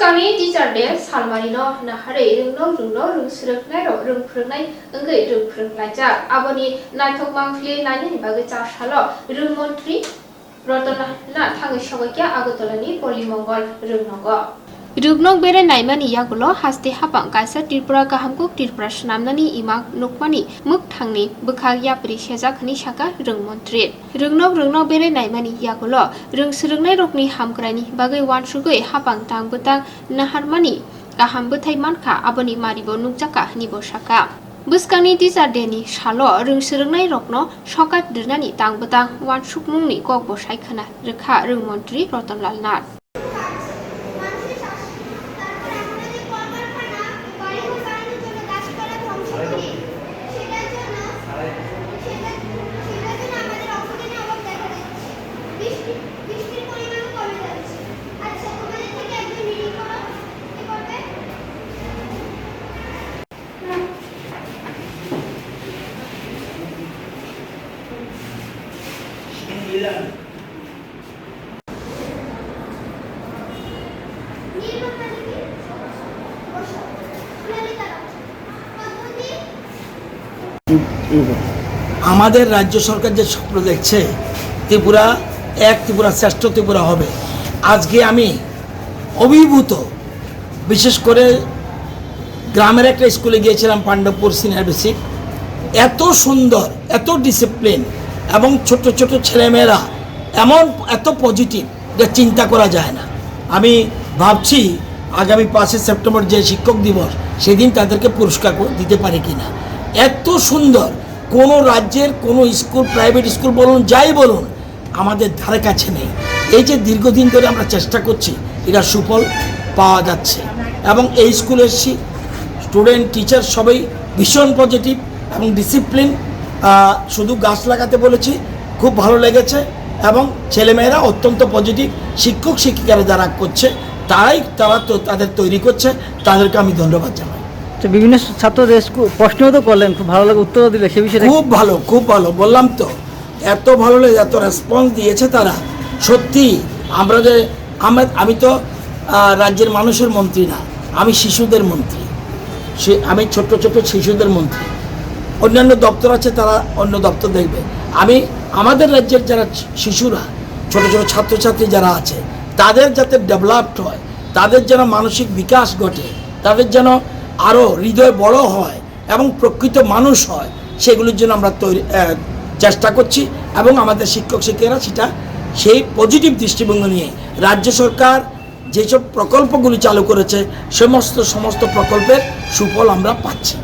Buskani teacher de Salmarino Nahare Rungno Sruknero Rungprunai Ungai Rungprunlaja Aboni Natok Mangfli Nani Bagacha Shalo Rungmontri Rotana Tangashokia Agotolani Polimongol Rungnogo Rugnok bere naimani yagulo haste hapang kaisa Tripura kahamkuk Tripura snamnani imak nukmani muk thangni bukhag yapri shejakhani shaka rungmontri Rugnok bere naimani yagulo rungsrungnai rokni hamkrani bagai wansugoi hapang tangbutang naharmani kaham buthai mankha aboni maribo nukjaka nibo shaka Buskani teacher deni shalo rungsrungnai rokno sokat dirnani tangbutang wansukmungni kokbo saikhana rekha rungmontri Rotonlal Nath আমাদের রাজ্য সরকার যে স্বপ্ন দেখছে ত্রিপুরা ত্রিপুরা শ্রেষ্ঠ ত্রিপুরা হবে আজকে আমি অভিভূত বিশেষ করে গ্রামের একটা স্কুলে গিয়েছিলাম পাণ্ডবপুর সিনিয়র বেসিক এত সুন্দর এত ডিসিপ্লিন এবং ছোট ছোট ছেলেমেয়েরা এত পজিটিভ যে চিন্তা করা যায় না আমি ভাবছি আগামী 5 সেপ্টেম্বর যে শিক্ষক দিবস সেদিন তাদেরকে পুরস্কার দিতে পারি কিনা এত সুন্দর কোনো রাজ্যের কোনো স্কুল প্রাইভেট স্কুল বলুন যাই বলুন আমাদের ধারে কাছে নেই এই যে দীর্ঘদিন ধরে আমরা চেষ্টা করছি এটা সুফল পাওয়া যাচ্ছে এবং এই স্কুলের স্টুডেন্ট টিচার সবাই ভীষণ পজিটিভ এবং ডিসিপ্লিন শুধু গাছ লাগাতে বলেছি খুব ভালো লেগেছে এবং ছেলেমেয়েরা অত্যন্ত পজিটিভ শিক্ষক শিক্ষিকারা যারা করছে তারা তো তাদের তৈরি করছে তাদেরকে আমি ধন্যবাদ জানাই বিভিন্ন ছাত্রদের প্রশ্ন তো করলেন খুব ভালো লাগে উত্তর দিলে সে বিষয়ে খুব ভালো বললাম তো এত ভালো লাগে এত রেসপন্স দিয়েছে তারা সত্যি আমি তো রাজ্যের মানুষের মন্ত্রী না আমি শিশুদের মন্ত্রী আমি ছোট শিশুদের মন্ত্রী অন্যান্য দপ্তর আছে তারা অন্য দপ্তর দেখবে আমি আমাদের রাজ্যের যারা শিশুরা ছোট ছাত্রছাত্রী যারা আছে তাদের যাতে ডেভেলপড হয় তাদের যেন মানসিক বিকাশ ঘটে তাদের যেন আরও হৃদয় বড় হয় এবং প্রকৃত মানুষ হয় সেগুলির জন্য আমরা চেষ্টা করছি এবং আমাদের শিক্ষক শিক্ষিকারা সেই পজিটিভ দৃষ্টিভঙ্গি নিয়ে রাজ্য সরকার যেসব প্রকল্পগুলি চালু করেছে সমস্ত প্রকল্পের সুফল আমরা পাচ্ছি।